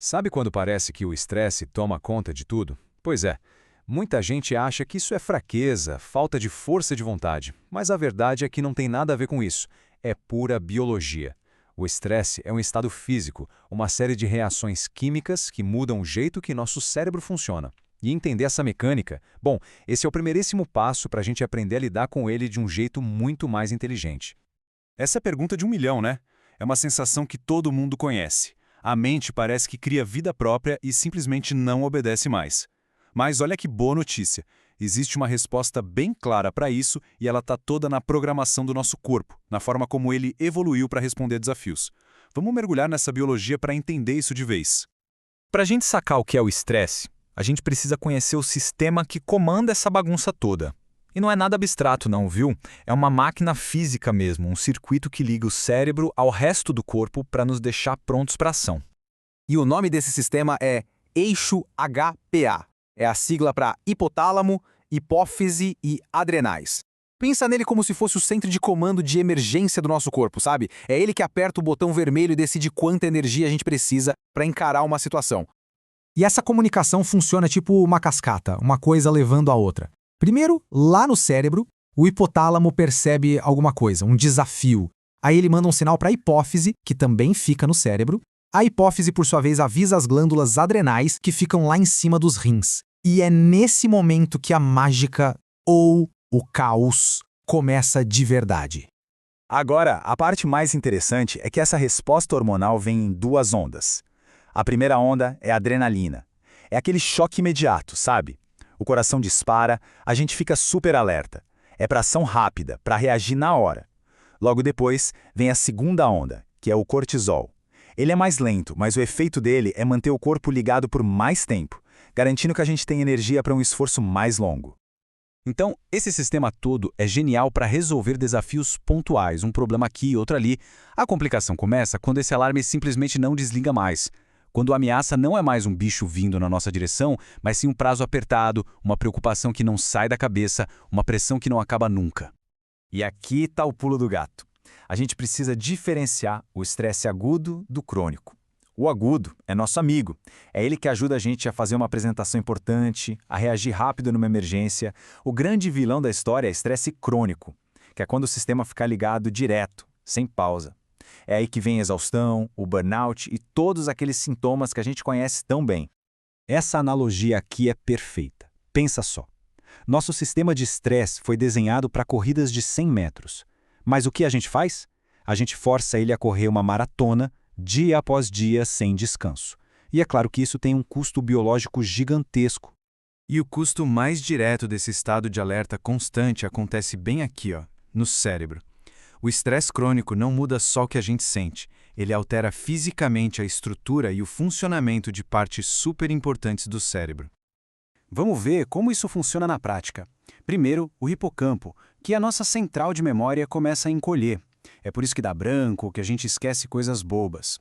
Sabe quando parece que o estresse toma conta de tudo? Pois é, muita gente acha que isso é fraqueza, falta de força de vontade, mas a verdade é que não tem nada a ver com isso. É pura biologia. O estresse é um estado físico, uma série de reações químicas que mudam o jeito que nosso cérebro funciona. E entender essa mecânica, bom, esse é o primeiríssimo passo para a gente aprender a lidar com ele de um jeito muito mais inteligente. Essa é a pergunta de 1 milhão, né? É uma sensação que todo mundo conhece. A mente parece que cria vida própria e simplesmente não obedece mais. Mas olha que boa notícia. Existe uma resposta bem clara para isso e ela está toda na programação do nosso corpo, na forma como ele evoluiu para responder desafios. Vamos mergulhar nessa biologia para entender isso de vez. Para a gente sacar o que é o estresse, a gente precisa conhecer o sistema que comanda essa bagunça toda. E não é nada abstrato não, viu? É uma máquina física mesmo, um circuito que liga o cérebro ao resto do corpo para nos deixar prontos para ação. E o nome desse sistema é eixo HPA. É a sigla para hipotálamo, hipófise e adrenais. Pensa nele como se fosse o centro de comando de emergência do nosso corpo, sabe? É ele que aperta o botão vermelho e decide quanta energia a gente precisa para encarar uma situação. E essa comunicação funciona tipo uma cascata, uma coisa levando a outra. Primeiro, lá no cérebro, o hipotálamo percebe alguma coisa, um desafio. Aí ele manda um sinal para a hipófise, que também fica no cérebro. A hipófise, por sua vez, avisa as glândulas adrenais, que ficam lá em cima dos rins. E é nesse momento que a mágica, ou o caos, começa de verdade. Agora, a parte mais interessante é que essa resposta hormonal vem em 2 ondas. A primeira onda é a adrenalina. É aquele choque imediato, sabe? O coração dispara, a gente fica super alerta. É para ação rápida, para reagir na hora. Logo depois, vem a segunda onda, que é o cortisol. Ele é mais lento, mas o efeito dele é manter o corpo ligado por mais tempo, garantindo que a gente tenha energia para um esforço mais longo. Então, esse sistema todo é genial para resolver desafios pontuais, um problema aqui, outro ali. A complicação começa quando esse alarme simplesmente não desliga mais. Quando a ameaça não é mais um bicho vindo na nossa direção, mas sim um prazo apertado, uma preocupação que não sai da cabeça, uma pressão que não acaba nunca. E aqui está o pulo do gato. A gente precisa diferenciar o estresse agudo do crônico. O agudo é nosso amigo. É ele que ajuda a gente a fazer uma apresentação importante, a reagir rápido numa emergência. O grande vilão da história é estresse crônico, que é quando o sistema fica ligado direto, sem pausa. É aí que vem a exaustão, o burnout e todos aqueles sintomas que a gente conhece tão bem. Essa analogia aqui é perfeita. Pensa só. Nosso sistema de estresse foi desenhado para corridas de 100 metros. Mas o que a gente faz? A gente força ele a correr uma maratona, dia após dia, sem descanso. E é claro que isso tem um custo biológico gigantesco. E o custo mais direto desse estado de alerta constante acontece bem aqui, no cérebro. O estresse crônico não muda só o que a gente sente, ele altera fisicamente a estrutura e o funcionamento de partes super importantes do cérebro. Vamos ver como isso funciona na prática. Primeiro, o hipocampo, que é a nossa central de memória, começa a encolher. É por isso que dá branco, que a gente esquece coisas bobas.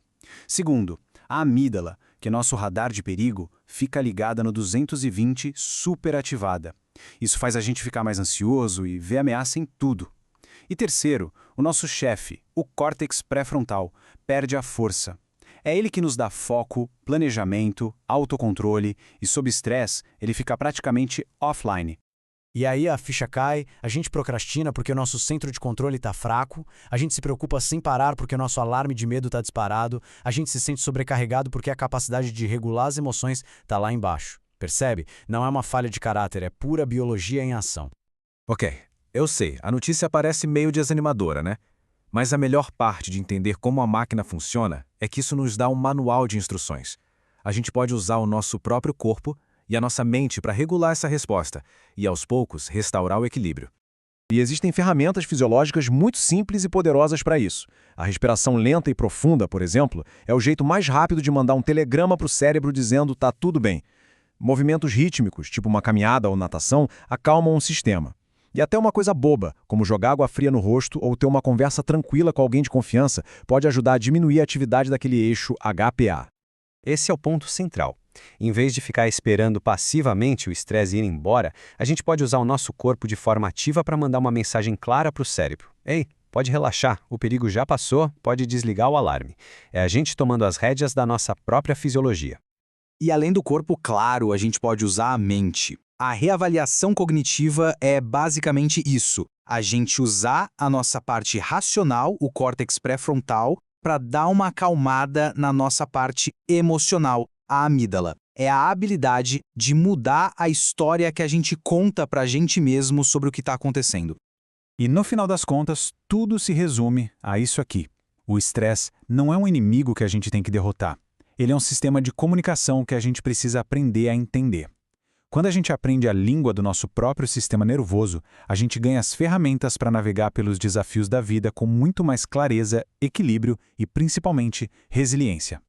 Segundo, a amígdala, que é nosso radar de perigo, fica ligada no 220 superativada. Isso faz a gente ficar mais ansioso e ver ameaça em tudo. E terceiro, o nosso chefe, o córtex pré-frontal, perde a força. É ele que nos dá foco, planejamento, autocontrole e, sob estresse, ele fica praticamente offline. E aí a ficha cai, a gente procrastina porque o nosso centro de controle está fraco, a gente se preocupa sem parar porque o nosso alarme de medo está disparado, a gente se sente sobrecarregado porque a capacidade de regular as emoções está lá embaixo. Percebe? Não é uma falha de caráter, é pura biologia em ação. Ok, eu sei, a notícia parece meio desanimadora, né? Mas a melhor parte de entender como a máquina funciona é que isso nos dá um manual de instruções. A gente pode usar o nosso próprio corpo e a nossa mente para regular essa resposta e, aos poucos, restaurar o equilíbrio. E existem ferramentas fisiológicas muito simples e poderosas para isso. A respiração lenta e profunda, por exemplo, é o jeito mais rápido de mandar um telegrama para o cérebro dizendo "tá tudo bem". Movimentos rítmicos, tipo uma caminhada ou natação, acalmam o sistema. E até uma coisa boba, como jogar água fria no rosto ou ter uma conversa tranquila com alguém de confiança, pode ajudar a diminuir a atividade daquele eixo HPA. Esse é o ponto central. Em vez de ficar esperando passivamente o estresse ir embora, a gente pode usar o nosso corpo de forma ativa para mandar uma mensagem clara para o cérebro. Ei, Pode relaxar, o perigo já passou, pode desligar o alarme. É a gente tomando as rédeas da nossa própria fisiologia. E além do corpo, claro, a gente pode usar a mente. A reavaliação cognitiva é basicamente isso: a gente usar a nossa parte racional, o córtex pré-frontal, para dar uma acalmada na nossa parte emocional, a amígdala. É a habilidade de mudar a história que a gente conta para a gente mesmo sobre o que está acontecendo. E no final das contas, tudo se resume a isso aqui. O estresse não é um inimigo que a gente tem que derrotar. Ele é um sistema de comunicação que a gente precisa aprender a entender. Quando a gente aprende a língua do nosso próprio sistema nervoso, a gente ganha as ferramentas para navegar pelos desafios da vida com muito mais clareza, equilíbrio e, principalmente, resiliência.